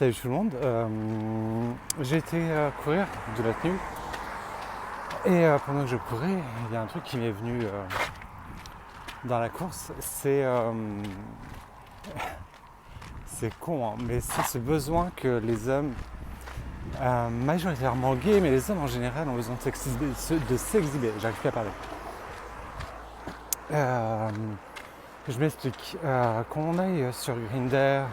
Salut tout le monde. J'ai été courir de la tenue et pendant que je courais, il y a un truc qui m'est venu dans la course. C'est con, hein, mais c'est ce besoin que les hommes, majoritairement gays, mais les hommes en général ont besoin de s'exhiber. J'arrive plus à parler. Je m'explique. Quand on aille sur Grindr,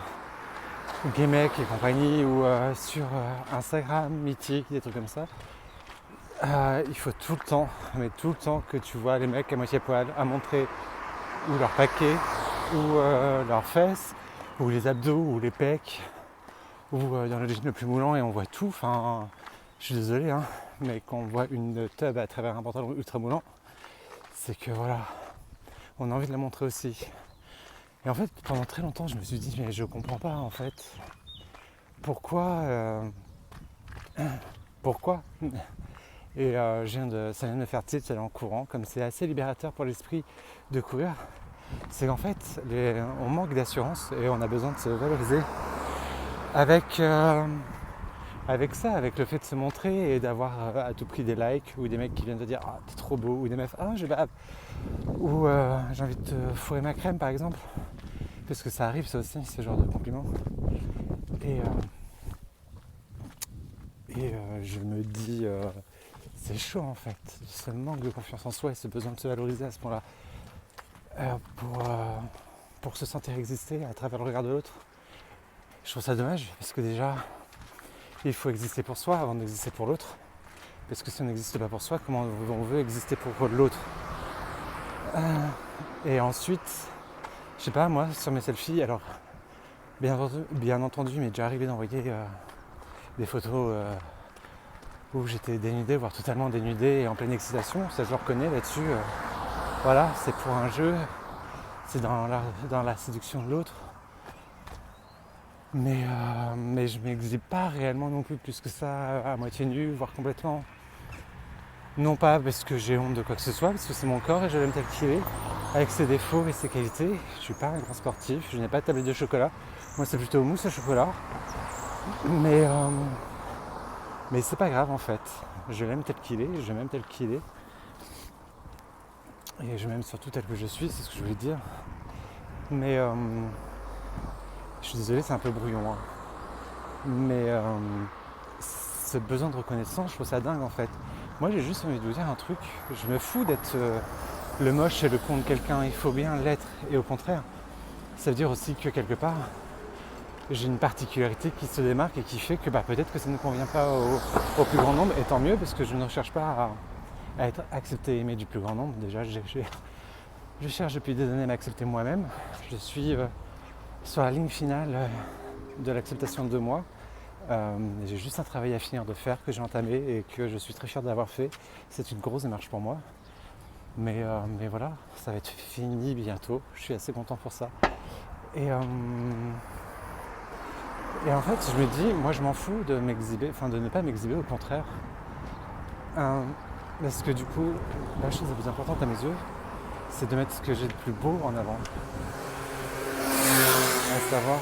Gaymek et compagnie, ou sur Instagram, Mythique, des trucs comme ça, il faut tout le temps, mais tout le temps que tu vois les mecs à moitié poil à montrer ou leur paquet, ou leurs fesses, ou les abdos, ou les pecs, ou dans le jean le plus moulant, et on voit tout. Enfin, je suis désolé, hein, mais quand on voit une tub à travers un pantalon ultra moulant, c'est que voilà, on a envie de la montrer aussi. Et en fait, pendant très longtemps, je me suis dit, mais je comprends pas en fait. Pourquoi Pourquoi Et ça vient de me faire tilt en courant, comme c'est assez libérateur pour l'esprit de courir. C'est qu'en fait, on manque d'assurance et on a besoin de se valoriser avec ça, avec le fait de se montrer et d'avoir à tout prix des likes ou des mecs qui viennent te dire ah t'es trop beau, ou des meufs ah je bave, ou j'ai envie de te fourrer ma crème par exemple, parce que ça arrive ça aussi, ce genre de compliments. Et je me dis c'est chaud en fait, ce manque de confiance en soi et ce besoin de se valoriser à ce point-là pour se sentir exister à travers le regard de l'autre. Je trouve ça dommage parce que déjà il faut exister pour soi avant d'exister pour l'autre, parce que si on n'existe pas pour soi, comment on veut exister pour l'autre? Et ensuite, je sais pas, moi sur mes selfies, alors bien entendu, il m'est déjà arrivé d'envoyer des photos où j'étais dénudé, voire totalement dénudé et en pleine excitation, ça je le reconnais là-dessus. Voilà, c'est pour un jeu, c'est dans la séduction de l'autre. Mais je m'exhibe pas réellement non plus que ça, à moitié nu, voire complètement. Non pas parce que j'ai honte de quoi que ce soit, parce que c'est mon corps et je l'aime tel qu'il est, avec ses défauts et ses qualités. Je suis pas un grand sportif, je n'ai pas de tablette de chocolat. Moi c'est plutôt mousse au chocolat. Mais c'est pas grave en fait. Je l'aime tel qu'il est, je m'aime tel qu'il est. Et je m'aime surtout tel que je suis, c'est ce que je voulais dire. Mais je suis désolé, c'est un peu brouillon. Hein. Mais ce besoin de reconnaissance, je trouve ça dingue en fait. Moi j'ai juste envie de vous dire un truc, je me fous d'être le moche et le con de quelqu'un, il faut bien l'être. Et au contraire, ça veut dire aussi que quelque part, j'ai une particularité qui se démarque et qui fait que peut-être que ça ne convient pas au plus grand nombre, et tant mieux parce que je ne recherche pas à être accepté et aimé du plus grand nombre. Déjà je cherche depuis des années à m'accepter moi-même. Je suis sur la ligne finale de l'acceptation de moi. J'ai juste un travail à finir de faire que j'ai entamé et que je suis très fier d'avoir fait. C'est une grosse démarche pour moi. Mais voilà, ça va être fini bientôt. Je suis assez content pour ça. Et en fait, je me dis, moi je m'en fous de m'exhiber, enfin de ne pas m'exhiber, au contraire. Parce que du coup, la chose la plus importante à mes yeux, c'est de mettre ce que j'ai de plus beau en avant. À savoir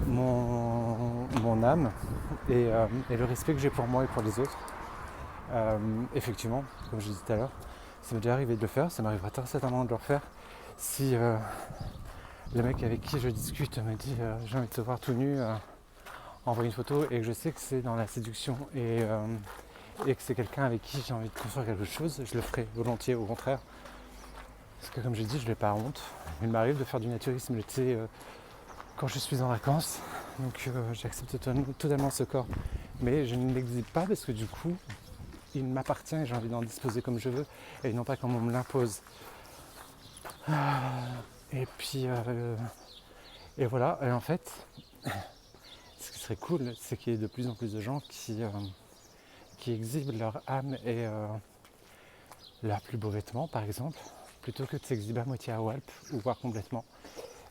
mon âme et le respect que j'ai pour moi et pour les autres. Effectivement, comme je disais tout à l'heure, ça m'est déjà arrivé de le faire, ça m'arrivera très certainement de le refaire si le mec avec qui je discute me dit j'ai envie de te voir tout nu, envoie une photo, et que je sais que c'est dans la séduction et que c'est quelqu'un avec qui j'ai envie de construire quelque chose, je le ferai volontiers, au contraire. Parce que comme j'ai dit, je n'ai pas honte. Il m'arrive de faire du naturisme l'été quand je suis en vacances, donc j'accepte totalement ce corps. Mais je ne l'exhibe pas parce que du coup, il m'appartient et j'ai envie d'en disposer comme je veux et non pas comme on me l'impose. Et puis, et voilà. Et en fait, ce qui serait cool, c'est qu'il y ait de plus en plus de gens qui exhibent leur âme et leurs plus beaux vêtements, par exemple, plutôt que de s'exhiber à moitié à Walp ou voire complètement.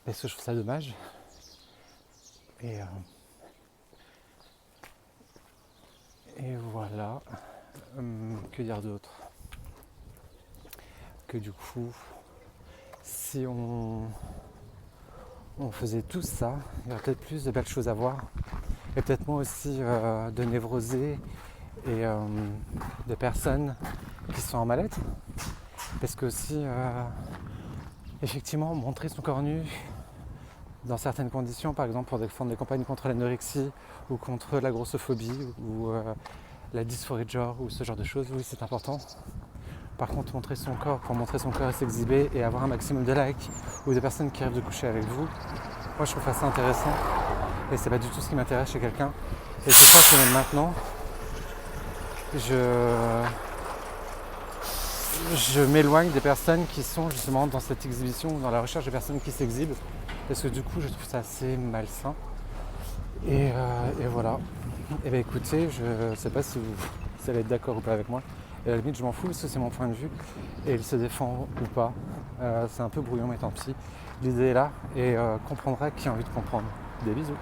Parce que je trouve ça dommage. Et voilà. Que dire d'autre? Que du coup, si on on faisait tous ça, il y aurait peut-être plus de belles choses à voir. Et peut-être moins aussi de névrosés et de personnes qui sont en mal-être. Parce que aussi, effectivement, montrer son corps nu dans certaines conditions, par exemple pour défendre des campagnes contre l'anorexie ou contre la grossophobie ou la dysphorie de genre ou ce genre de choses, oui c'est important. Par contre, montrer son corps pour montrer son corps et s'exhiber et avoir un maximum de likes ou de personnes qui rêvent de coucher avec vous, moi je trouve ça intéressant et c'est pas du tout ce qui m'intéresse chez quelqu'un. Et je pense que même maintenant, je m'éloigne des personnes qui sont justement dans cette exhibition ou dans la recherche de personnes qui s'exhibent parce que du coup je trouve ça assez malsain. Et voilà. Et bien écoutez, je sais pas si vous allez être d'accord ou pas avec moi. Et à la limite je m'en fous parce que c'est mon point de vue et il se défend ou pas. C'est un peu brouillon mais tant pis. L'idée est là et comprendra qui a envie de comprendre. Des bisous.